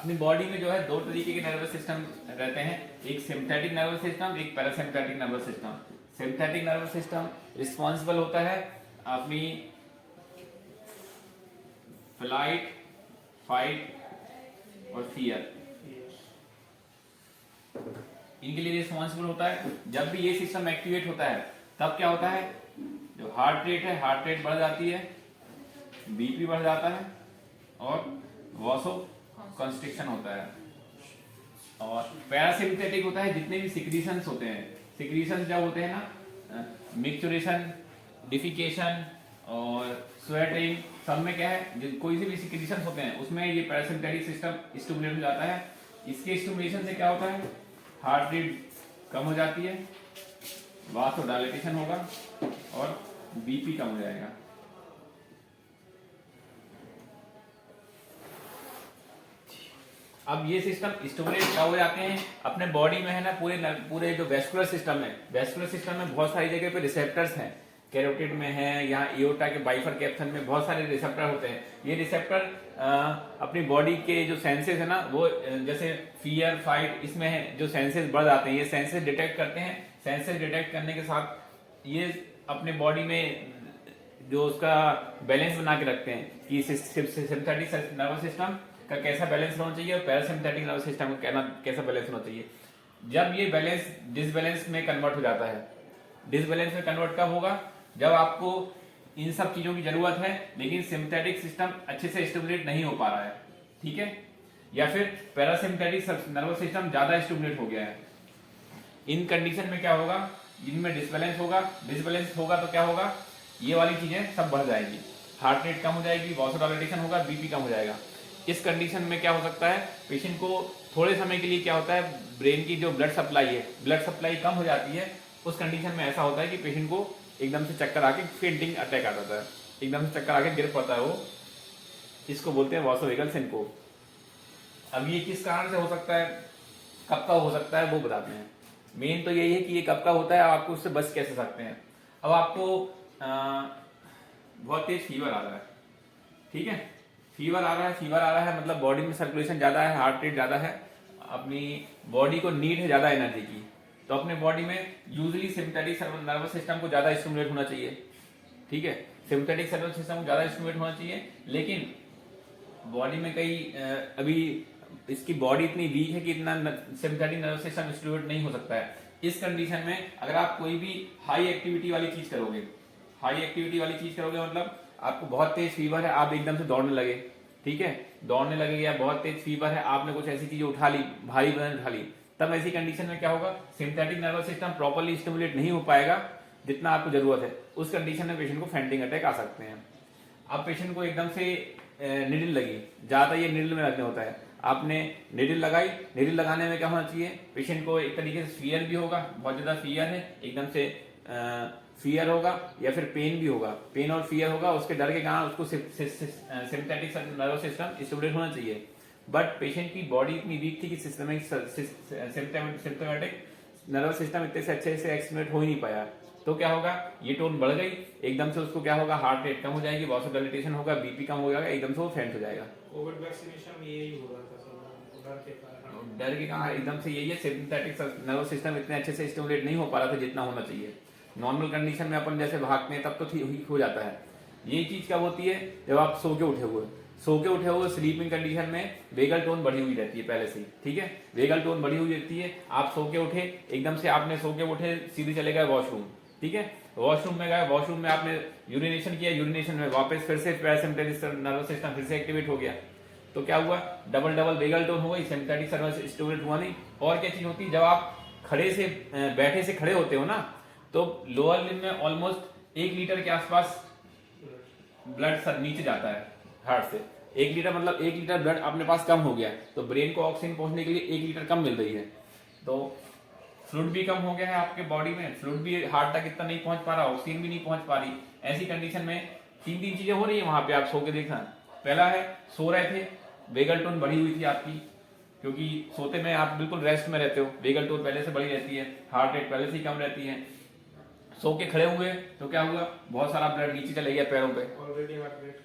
अपनी बॉडी में जो है दो तरीके के नर्वस सिस्टम रहते हैं, एक सिंपैथेटिक नर्वस सिस्टम, एक parasympathetic nervous system. Sympathetic nervous system responsible होता है अपनी फ्लाइट, फाइट और फियर, इनके लिए रिस्पॉन्सिबल होता है। जब भी ये सिस्टम एक्टिवेट होता है तब क्या होता है, जो हार्ट रेट है, हार्ट रेट बढ़ जाती है, बीपी बढ़ जाता है और वासो कंस्ट्रिक्शन होता है। और पैरासिम्पैथिक होता है, जितने भी सिक्रीशंस होते हैं, सिक्रीशंस जब होते हैं ना, मिक्सचुरेशन, डिफिकेशन और स्वेटिंग, सब में क्या है, कोई से भी सिक्रीशंस होते हैं उसमें ये पैरासिम्पैथिक सिस्टम स्टिमुलेट हो जाता है। इसके स्टिमुलेशन से क्या होता है, हार्ट रेट कम हो जाती है, वासोडायलेटेशन होगा और बीपी कम हो जाएगा। अब ये सिस्टम स्टिमुलेट क्या हो जाते हैं अपने बॉडी में, है ना, पूरे जो वेस्कुलर सिस्टम है, वेस्कुलर सिस्टम में बहुत सारी जगह पे रिसेप्टर्स हैं, कैरोटिड में है, यहाँ एओर्टा के बाइफरकेप्शन में बहुत सारे रिसेप्टर होते हैं। ये रिसेप्टर अपनी बॉडी के जो सेंसेस है ना, वो जैसे फियर, फाइट, इसमें है जो सेंसेस बढ़ जाते हैं, ये सेंसेस डिटेक्ट करते हैं। सेंसेस डिटेक्ट करने के साथ ये अपने बॉडी में जो उसका बैलेंस बना के रखते हैं कि सिंपैथेटिक नर्वस सिस्टम का कैसा बैलेंस होना चाहिए और पैरासिम्पैथिक नर्वस सिस्टम का कैसा बैलेंस होना चाहिए। जब ये बैलेंस डिसबैलेंस में कन्वर्ट हो जाता है, डिसबैलेंस में कन्वर्ट कब होगा, जब आपको इन सब चीजों की जरूरत है लेकिन सिंपैथेटिक सिस्टम अच्छे से स्टिमुलेट नहीं हो पा रहा है, ठीक है, या फिर पैरासिम्पैथिक नर्वस सिस्टम ज्यादा स्टिमुलेट हो गया है। इन कंडीशन में क्या होगा, इनमें डिसबैलेंस होगा। डिसबैलेंस होगा तो क्या होगा, ये वाली चीजें सब बढ़ जाएगी, हार्ट रेट कम हो जाएगी, वासोडायलेटेशन होगा, बीपी कम हो जाएगा। इस कंडीशन में क्या हो सकता है, पेशेंट को थोड़े समय के लिए क्या होता है, ब्रेन की जो ब्लड सप्लाई है, ब्लड सप्लाई कम हो जाती है। उस कंडीशन में ऐसा होता है कि पेशेंट को एकदम से चक्कर आके फेंटिंग अटैक आ जाता है, एकदम से चक्कर आके गिर पड़ता है वो, इसको बोलते हैं वासोवेगल सिनकोप। अब ये किस कारण से हो सकता है, कब का हो सकता है, वो बताते हैं। मेन तो यही है कि ये कब का होता है, आपको उससे बच कैसे सकते हैं। अब आपको बहुत तेज फीवर आ रहा है, ठीक है, फीवर आ रहा है मतलब बॉडी में सर्कुलेशन ज्यादा है, हार्ट रेट ज्यादा है, अपनी बॉडी को नीड है ज्यादा एनर्जी की, तो अपने बॉडी में यूजुअली सिंपैथेटिक नर्वस सिस्टम को ज्यादा स्टिमुलेट होना चाहिए, ठीक है, सिंपैथेटिक नर्वस सिस्टम को ज्यादा स्टिमुलेट होना चाहिए। लेकिन बॉडी में कई अभी इसकी बॉडी इतनी वीक है कि इतना सिंपैथेटिक नर्वस सिस्टम स्टिमुलेट नहीं हो सकता है। इस कंडीशन में अगर आप कोई भी हाई एक्टिविटी वाली चीज करोगे, हाई एक्टिविटी वाली चीज करोगे मतलब आपको बहुत तेज फीवर है, आप एकदम से दौड़ने लगे, ठीक है, दौड़ने लगे, या बहुत तेज फीवर है, आपने कुछ ऐसी चीज उठा ली, भारी वजन उठा ली, तब ऐसी कंडीशन में क्या होगा, sympathetic nervous system properly stimulate नहीं हो पाएगा जितना आपको जरूरत है। उस कंडीशन में पेशेंट को फेंटिंग अटैक आ सकते हैं। अब पेशेंट को एकदम से निडल लगी, ज्यादा ये निडल में लगने होता है, आपने निडल लगाई, निडल लगाने में क्या होना चाहिए, पेशेंट को एक तरीके से फियर भी होगा, बहुत ज्यादा फियर है, एकदम से फियर होगा या फिर पेन भी होगा, पेन और फियर होगा, उसके डर के कारण उसको सिंपैथेटिक नर्वस सिस्टम स्टिमुलेट होना चाहिए। बट पेशेंट की बॉडी इतनी वीक थी कि सिम्पटोमेटिक नर्वस सिस्टम इतने से अच्छे से एक्सटिमुलेट हो ही नहीं पाया, तो क्या होगा, ये टोन बढ़ गई, एकदम से उसको क्या होगा, हार्ट रेट कम हो जाएगी, वासोडायलेटेशन होगा, बीपी कम हो जाएगा, एकदम से वो फेंट हो जाएगा। कोविड वैक्सीनेशन में यही हो रहा था सब, डर के कारण एकदम से यही है, सिंपैथेटिक नर्वस सिस्टम इतने अच्छे से स्टिमुलेट नहीं हो पा रहा था जितना होना चाहिए। नॉर्मल कंडीशन में अपन जैसे भागते हैं तब तो ठीक हो जाता है। यही चीज कब होती है, जब आप सो के उठे हुए स्लीपिंग कंडीशन में वेगल टोन बढ़ी हुई रहती है पहले से, ठीक है, वेगल टोन बढ़ी हुई रहती है, आप सो के उठे, एकदम से आपने सो के उठे, सीधे चले गए वॉशरूम, ठीक है, वॉशरूम में गए, वॉशरूम में आपने यूरिनेशन किया, यूरिनेशन में वापस फिर से पैरासिम्पैथिक नर्वस सिस्टम फिर से एक्टिवेट हो गया, तो क्या हुआ, डबल वेगल टोन हो गई, सिम्पैथेटिक नर्वस स्टिमुलेट हुआ नहीं। और क्या चीज होती है, जब आप खड़े से बैठे से खड़े होते हो ना, तो लोअर लिम्ब में ऑलमोस्ट 1 लीटर के आसपास ब्लड नीचे जाता है हार्ट से, 1 लीटर मतलब 1 लीटर ब्लड अपने पास कम हो गया, तो ब्रेन को ऑक्सीजन पहुंचने के लिए 1 लीटर कम मिल रही है, तो फ्लूइड भी कम हो गया है आपके बॉडी में, फ्लूइड भी हार्ट तक इतना नहीं पहुंच पा रहा, ऑक्सीजन भी नहीं पहुंच पा रही। ऐसी कंडीशन में तीन चीजें हो रही है वहां पे, आप सो के देखना। पहला है, सो रहे थे, वेगल टोन बढ़ी हुई थी आपकी, क्योंकि सोते में आप बिल्कुल रेस्ट में रहते हो, वेगल टोन पहले से बढ़ी रहती है, हार्ट रेट पहले से ही कम रहती है। सो के खड़े हुए तो क्या हुआ, बहुत सारा ब्लड नीचे चले गया पैरों पे,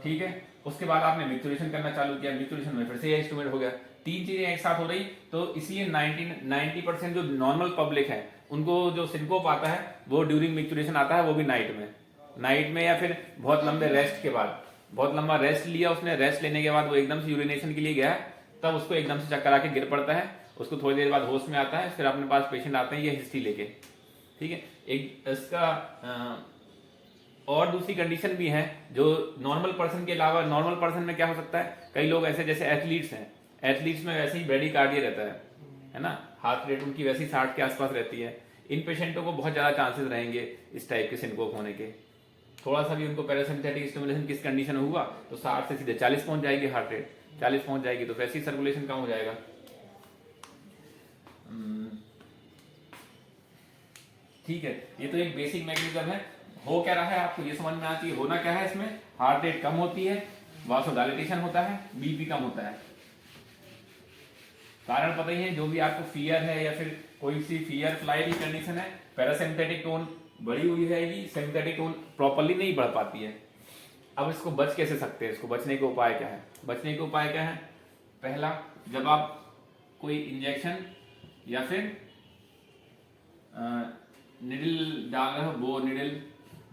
ठीक है, उसके बाद आपने मिक्सचुरेशन करना चालू किया, मिक्सचुरेशन में फिर से ये स्टिमुलेट हो गया, तीन चीजें एक साथ हो रही, तो इसलिए 90% जो नॉर्मल पब्लिक है उनको जो सिनकोप आता है वो ड्यूरिंग मैच्योरेशन आता है, वो भी नाइट में या फिर बहुत लंबे रेस्ट के बाद। बहुत लंबा रेस्ट लिया उसने, रेस्ट लेने के बाद वो एकदम से यूरिनेशन के लिए गया है, तब उसको एकदम से चक्कर आके गिर पड़ता है, उसको थोड़ी देर बाद होश में आता है, फिर अपने पास पेशेंट आते हैं ये हिस्ट्री लेके। ठीक है, एक इसका और दूसरी कंडीशन भी है जो नॉर्मल पर्सन के अलावा, नॉर्मल पर्सन में क्या हो सकता है, कई लोग ऐसे जैसे एथलीट्स हैं, एथलीट्स में वैसे ही ब्रेडिकार्डिया रहता है ना, हार्ट रेट उनकी वैसे ही 60 के आसपास रहती है। इन पेशेंटों को बहुत ज्यादा चांसेस रहेंगे इस टाइप के सिनकोप होने के। थोड़ा सा भी उनको पैरासिम्पथेटिक स्टिमुलेशन किस कंडीशन में हुआ तो 60 से सीधे 40 पहुंच जाएगी, हार्ट रेट 40 पहुंच जाएगी, तो वैसे ही सर्कुलेशन कम हो जाएगा। ठीक है, ये तो एक बेसिक मैकेनिज्म है। हो क्या रहा है आपको ये समझ में आना चाहिए, होना क्या है इसमें, हार्ट रेट कम होती है, वासोडायलेटेशन होता है, बीपी कम होता है। कारण पता ही है, जो भी आपको फियर है या फिर कोई सी फियर फ्लाई की कंडीशन है, पैरासिम्पथेटिक टोन बढ़ी हुई रहेगी, सिम्पथेटिक टोन प्रॉपर्ली नहीं बढ़ पाती है। अब इसको बच कैसे सकते हैं, इसको बचने के उपाय क्या है? बचने के उपाय क्या है? पहला, जब आप कोई इंजेक्शन या फिर निडल डाल रहे हो, वो निडल,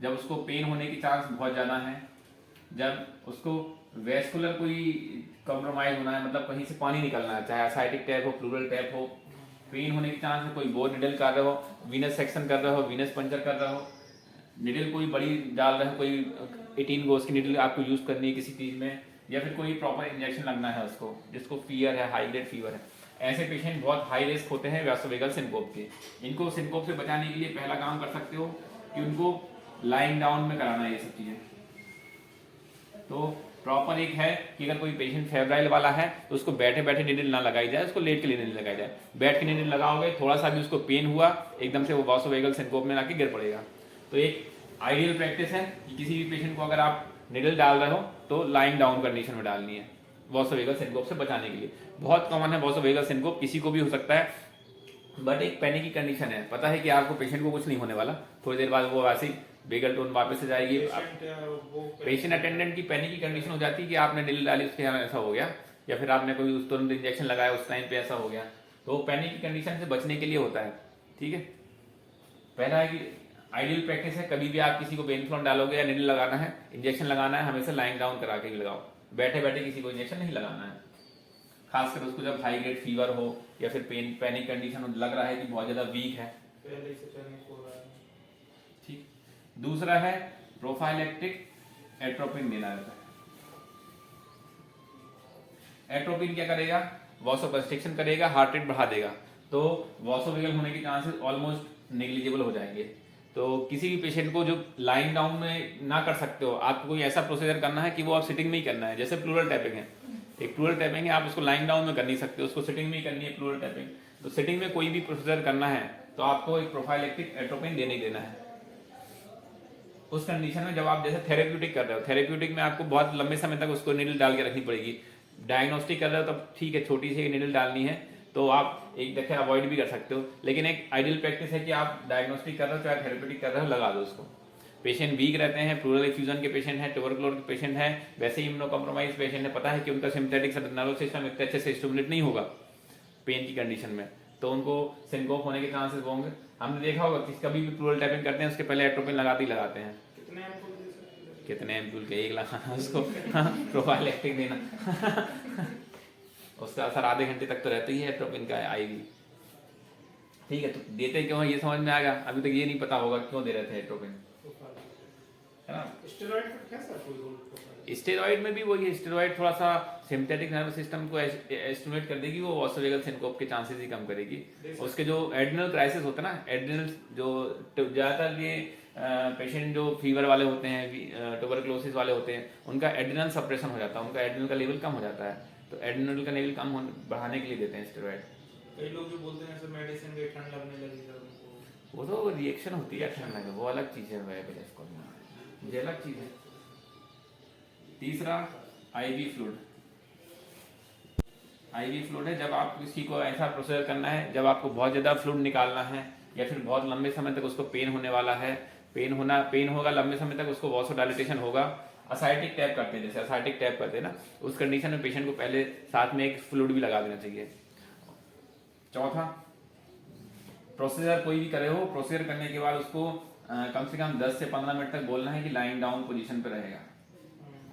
जब उसको पेन होने की चांस बहुत ज्यादा है, जब उसको वेस्कुलर कोई कॉम्प्रोमाइज होना है, मतलब कहीं से पानी निकलना है, चाहे असाइटिक टैप हो, प्लूरल टैप हो, पेन होने की चांस है, कोई बोर निडल कर रहे हो, वीनस सेक्शन कर रहे हो, वीनस पंचर कर रहे हो, निडल कोई बड़ी डाल रहे हो, कोई 18 गोज की निडल आपको यूज करनी है किसी चीज में, या फिर कोई प्रॉपर इंजेक्शन लगना है उसको, जिसको फीवर है, हाई ग्रेड फीवर है, ऐसे पेशेंट बहुत हाई रिस्क होते हैं वैसोवेगल सिनकोप के। इनको सिनकोप से बचाने के लिए पहला काम कर सकते हो कि उनको लाइंग डाउन में कराना है ये सब चीजें। तो प्रॉपर एक है कि अगर कोई पेशेंट फेब्राइल वाला है तो उसको बैठे बैठे निडल ना लगाई जाए, उसको लेट के लिए निडल लगाई जाए। बैठ के निडल लगाओगे, थोड़ा सा भी उसको पेन हुआ, एकदम से वो वासोवेगल सिनकोप में आके गिर पड़ेगा। तो एक आइडियल प्रैक्टिस है कि किसी भी पेशेंट को अगर आप निडल डाल रहे हो तो लाइंग डाउन कंडीशन में डालनी है, वासोवेगल सिनकोप से बचाने के लिए। बहुत कॉमन है वासोवेगल सिनकोप, किसी को भी हो सकता है, बट एक पैनिक की कंडीशन है, पता है कि आपको पेशेंट को कुछ नहीं होने वाला, थोड़ी देर बाद वो ऐसे ही बेगल टोन वापस से जाएगी। पेशेंट अटेंडेंट की पैनिक की कंडीशन हो जाती है कि आपने निडल डाली, उसके यहाँ ऐसा हो गया, या फिर आपने कोई उस तुरंत इंजेक्शन लगाया उस टाइम पे ऐसा हो गया, तो पैनिक की कंडीशन से बचने के लिए होता है। ठीक है, पहला है कि आइडियल प्रैक्टिस है, कभी भी आप किसी को बेनफ्लॉन डालोगे या निडल लगाना है, इंजेक्शन लगाना है, हमेशा लाइंग डाउन करा के ही लगाओ, बैठे बैठे किसी को इंजेक्शन नहीं लगाना है, खासकर उसको जब हाई ग्रेड फीवर हो या फिर पैनिक कंडीशन लग रहा है कि बहुत ज्यादा वीक है। पहले से पैनिक हो रहा है। ठीक, दूसरा है प्रोफाइलेक्टिक एट्रोपिन देना रहता है। एट्रोपिन क्या करेगा, वासोकंस्ट्रिक्शन करेगा, हार्ट रेट बढ़ा देगा, तो वासोवेगल होने के चांसेस ऑलमोस्ट नेग्लिजिबल हो जाएंगे। तो किसी भी पेशेंट को जो लाइंग डाउन में ना कर सकते हो, आपको कोई ऐसा प्रोसीजर करना है कि वो आप सिटिंग में ही करना है, जैसे प्लूरल टैपिंग है, एक प्लूरल टैपिंग है, आप उसको लाइंग डाउन में कर नहीं सकते, उसको सिटिंग में ही करनी है प्लूरल टैपिंग। तो सिटिंग में कोई भी प्रोसीजर करना है तो आपको एक प्रोफाइलेक्टिक एट्रोपिन देने ही देना है। उस कंडीशन में जब आप जैसे थेरेप्यूटिक कर रहे हो, थेरेप्यूटिक में आपको बहुत लंबे समय तक उसको निडल डाल के रखनी पड़ेगी। डायग्नोस्टिक कर रहे हो तब ठीक है, छोटी सी निडल डालनी है तो आप एक देखे अवॉइड भी कर सकते हो, लेकिन एक आइडियल प्रैक्टिस है कि आप डायग्नोस्टिक कर रहे हो चाहे थेरेप्यूटिक कर रहे हो, लगा दो उसको। पेशेंट वीक रहते हैं, प्लूरल इफ्यूजन के पेशेंट है, ट्यूबरकुलोसिस के पेशेंट है, वैसे ही इम्यूनो कॉम्प्रोमाइज पेशेंट है, पता है कि उनका सिम्पथेटिक नर्वस सिस्टम इतने अच्छे से स्टिमुलेट नहीं होगा पेन की कंडीशन में, तो उनको सिनकोप होने के चांसेस होंगे। हमने देखा होगा कि कभी भी प्लूरल टैपिंग करते हैं उसके पहले एट्रोपिन लगाते ही लगाते हैं। कितने एम्पूल के, एक लगाना उसको, प्रोफाइलेक्टिक देना उसका असर आधे घंटे तक तो रहता ही है एट्रोपिन का आईवी। ठीक है, तो देते क्यों है ये समझ में आ गया, अभी तक ये नहीं पता होगा क्यों दे रहे थे एट्रोपिन, है ना। स्टेरॉइड में भी वही है, स्टेरॉइड थोड़ा सा सिम्पथेटिक नर्वस सिस्टम को स्टिमुलेट कर देगी, वो वासोवेगल सिनकोप के चांसेस ही कम करेगी। उसके जो एड्रिनल क्राइसिस होता है ना, एड्रिनल जो ज्यादातर ये पेशेंट जो फीवर वाले होते हैं, ट्यूबरकुलोसिस वाले होते हैं, उनका एड्रिनल सप्रेशन हो जाता है, उनका एड्रिनल का लेवल कम हो जाता है, तो एड्रिनल का लेवल कम बढ़ाने के लिए देते हैं स्टेरॉइड। कई लोग जो बोलते हैं सर मेडिसिन के ठंड लगने लगी सर उनको, वो तो रिएक्शन होती है ठंड लगने, वो अलग चीज है, मुझे अलग चीज है। तीसरा आईवी फ्लूइड। आईवी फ्लूइड है जब आप किसी को ऐसा प्रोसीजर करना है जब आपको बहुत ज्यादा फ्लूइड निकालना है या फिर बहुत लंबे समय तक उसको पेन होने वाला है, पेन होगा लंबे समय तक, उसको वासोडायलेटेशन होगा, असाइटिक टैप करते हैं, जैसे असाइटिक टैप करते हैं ना, उस कंडीशन में पेशेंट को पहले साथ में एक फ्लूइड भी लगा देना चाहिए। चौथा, प्रोसीजर कोई भी करे हो, प्रोसीजर करने के बाद उसको कम से कम 10 से 15 मिनट तक बोलना है कि लाइन डाउन पोजीशन पे रहेगा।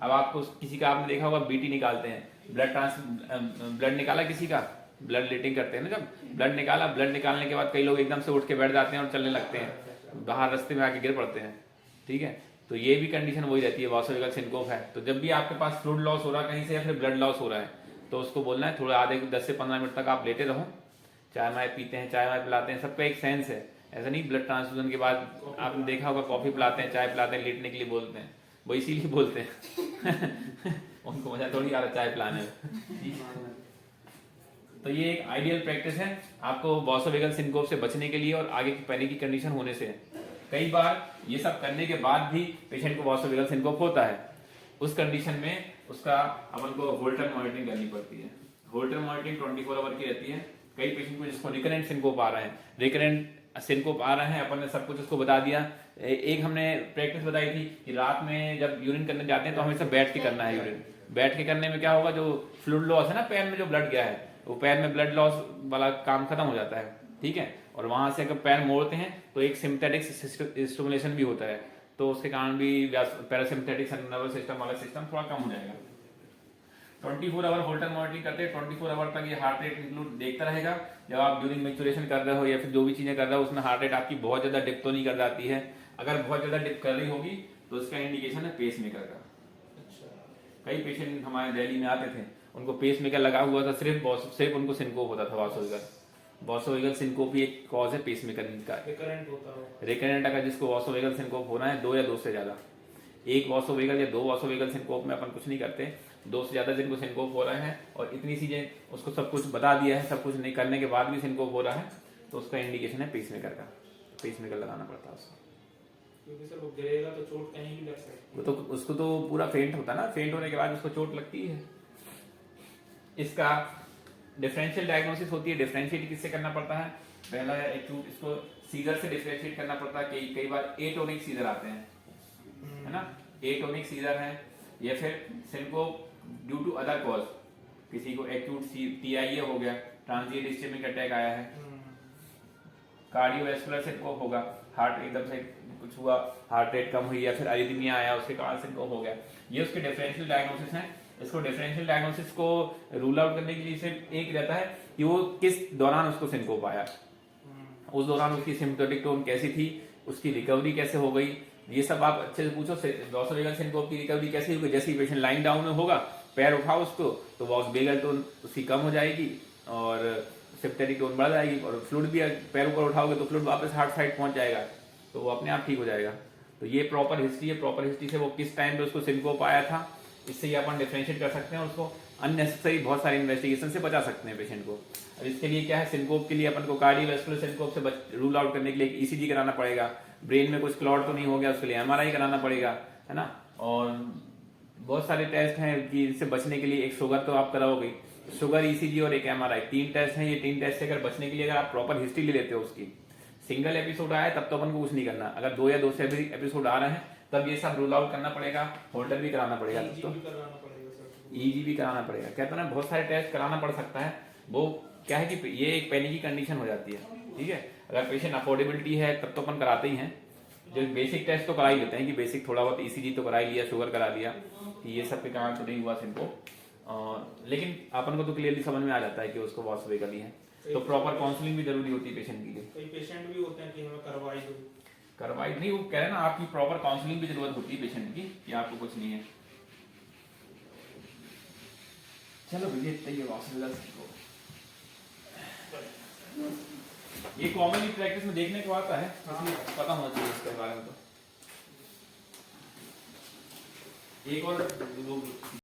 अब आपको किसी का आपने देखा होगा बीटी निकालते हैं, ब्लड निकाला किसी का, ब्लड लीटिंग करते हैं ना, जब ब्लड निकाला, ब्लड निकालने के बाद कई लोग एकदम से उठ के बैठ जाते हैं और चलने लगते हैं, बाहर रास्ते में आके गिर पड़ते हैं, ठीक है। तो ये भी कंडीशन वही रहती है, वासोवेगल सिनकोप है। तो जब भी आपके पास फ्लूइड लॉस हो रहा है कहीं से या फिर ब्लड लॉस हो रहा है, तो उसको बोलना है थोड़ा आधे 10 से 15 मिनट तक आप लेटे रहो, चाय माय पीते हैं, चाय माय पिलाते हैं, सबका एक सेंस है। ऐसा नहीं ब्लड ट्रांसफ्यूजन के बाद आपने देखा होगा कॉफी पिलाते हैं, चाय पिलाते हैं, लेटने के लिए बोलते हैं, वो इसीलिए बोलते हैं उनको मजा थोड़ी आ रहा चाय पिलाने में। तो ये एक आइडियल प्रैक्टिस है आपको वासोवेगल सिनकोप से बचने के लिए और आगे की पैनिक की कंडीशन होने से। कई बार ये सब करने के बाद भी पेशेंट को वासोवेगल सिनकोप होता है, उस कंडीशन में उसका अपन को होल्टर मॉनिटरिंग करनी पड़ती है। होल्टर मॉनिटरिंग 24 आवर की रहती है। कई पेशेंट को जिसको रिकरेंट सिनकोप आ रहा है, रिकरेंट सिनकोप आ रहा है, अपन ने सब कुछ उसको बता दिया। एक हमने प्रैक्टिस बताई थी कि रात में जब यूरिन करने जाते हैं तो हमेशा बैठ के करना है यूरिन। बैठ के करने में क्या होगा, जो फ्लूइड लॉस है ना पैर में, जो ब्लड गया है, वो पैर में ब्लड लॉस वाला काम खत्म हो जाता है, ठीक है। और वहां से अगर पैर मोड़ते हैं तो एक सिम्पथेटिक स्टिमुलेशन भी होता है, तो उसके कारण भी पैरासिम्पथेटिक नर्वस सिस्टम वाला सिस्टम थोड़ा कम हो जाएगा। 24 आवर होल्टर मॉनिटरिंग करते हैं, 24 आवर तक ये हार्ट रेट इंक्लूड देखता रहेगा। जब आप ड्यूरिंग मैच्योरेशन कर रहे हो या फिर जो भी चीजें कर रहे हो उसमें हार्ट रेट आपकी बहुत ज्यादा डिप तो नहीं कर जाती है। अगर बहुत ज्यादा डिप कर रही होगी तो उसका इंडिकेशन है पेस मेकर का। कई पेशेंट हमारे दिल्ली में आते थे, उनको पेस मेकर लगा हुआ था, सिर्फ उनको सिनकोप होता था वासोवेगल सिनकोप भी एक कॉज है पेस मेकर का, रिकरेंट। अगर जिसको वासोवेगल सिनकोप होना है, 2 या 2 से ज्यादा, एक वासोवेगल या 2 वासोवेगल सिनकोप में अपन कुछ नहीं करते, 2 से ज्यादा जिनको सिनकोप हो रहे हैं और इतनी चीजें उसको सब कुछ बता दिया है, सब कुछ नहीं करने के बाद भी सिनकोप हो रहा है, तो उसका इंडिकेशन है पेस मेकर का। पेस मेकर लगाना पड़ता है उसको, क्योंकि सर वो गिरेगा तो चोट कहीं भी लग सकती है। वो तो उसको तो पूरा फेंट होता है ना, फेंट होने के बाद उसको चोट लगती है। इसका डिफरेंशियल डायग्नोसिस होती है। डिफरेंशिएट किससे करना पड़ता है, पहला है एक्यूट, इसको सीजर से डिफरेंशिएट करना पड़ता है। कई बार एटोनिक सीजर आते हैं, है ना, एटोनिक सीजर है, या फिर syncope due to other cause, किसी को एक्यूट टीआईए हो गया, ट्रांजिएंट इस्केमिक अटैक आया है, कार्डियोवैस्कुलर सिनकोप होगा, हार्ट एकदम से कुछ हुआ, हार्ट रेट कम हुई या फिर अरिथमिया आया, उसके कारण सिनकोप हो गया। ये उसके डिफरेंशियल डायग्नोसिस है। इसको डिफरेंशियल डायग्नोसिस को रूल आउट करने के लिए सिर्फ एक रहता है कि वो किस दौरान उसको सिनकोप आया, उस दौरान उसकी सिम्पटोटिक टोन कैसी थी, उसकी रिकवरी कैसे हो गई, ये सब आप अच्छे से पूछो। वासोवेगल सिनकोप की रिकवरी कैसे होगी, जैसे ही पेशेंट लाइन डाउन में होगा, पैर उठाओ उसको, तो वासोवेगल टोन उसकी कम हो जाएगी और सिम्पटोटिक टोन बढ़ जाएगी, और फ्लूइड भी पैर ऊपर उठाओगे तो फ्लूइड वापस हार्ट साइड पहुंच जाएगा, तो वो अपने आप ठीक हो जाएगा। तो ये प्रॉपर हिस्ट्री है, प्रॉपर हिस्ट्री से वो किस टाइम पे उसको सिनकोप आया था, इससे ही अपन डिफरेंशिएट कर सकते हैं, उसको अननेसेसरी बहुत सारे इन्वेस्टिगेशन से बचा सकते हैं पेशेंट को। अब इसके लिए क्या है, सिनकोप के लिए अपन को कार्डियोवैस्कुलर सिनकोप से रूल आउट करने के लिए ईसीजी कराना पड़ेगा, ब्रेन में कुछ क्लॉट तो नहीं हो गया उसके लिए एमआरआई कराना पड़ेगा, है ना। और बहुत सारे टेस्ट हैं कि इससे बचने के लिए, एक शुगर तो आप कराओगे, शुगर, ईसीजी और एक एमआरआई, 3 टेस्ट हैं। ये 3 टेस्ट से अगर बचने के लिए अगर आप प्रॉपर हिस्ट्री ले लेते हो उसकी, सिंगल एपिसोड आया तब तो अपन को कुछ नहीं करना, अगर 2 या 2 से भी एपिसोड आ रहे हैं तब ये सब रूल आउट करना पड़ेगा, होल्डर भी कराना पड़ेगा, तो ईजी भी कराना पड़ेगा। कहते हैं ना बहुत सारे टेस्ट कराना पड़ सकता है। वो क्या है कि ये एक पैनिक की कंडीशन हो जाती है, ठीक है। अगर पेशेंट अफोर्डेबिलिटी है तब तो अपन कराते ही हैं, जो बेसिक टेस्ट तो करा ही लेते हैं कि बेसिक थोड़ा बहुत ईसीजी तो करा ही लिया, शुगर करा लिया, कि ये सब के कारण तो नहीं हुआ सिनको। लेकिन अपन को तो क्लियरली समझ में आ जाता है कि उसको वासोवेगल ही है, तो प्रॉपर काउंसलिंग भी जरूरी होती है पेशेंट के लिए। कई पेशेंट भी होते हैं कि हमें करवाई नहीं, वो कह रहे हैं ना आपकी प्रॉपर काउंसलिंग भी जरूरत होती है पेशेंट की, कि आपको कुछ नहीं है। चलो भैया इतना ही वासोवेगल सिनकोप, ये कॉमनली प्रैक्टिस में देखने को आता है, इसलिए पता होना चाहिए इसके बारे में। तो एक और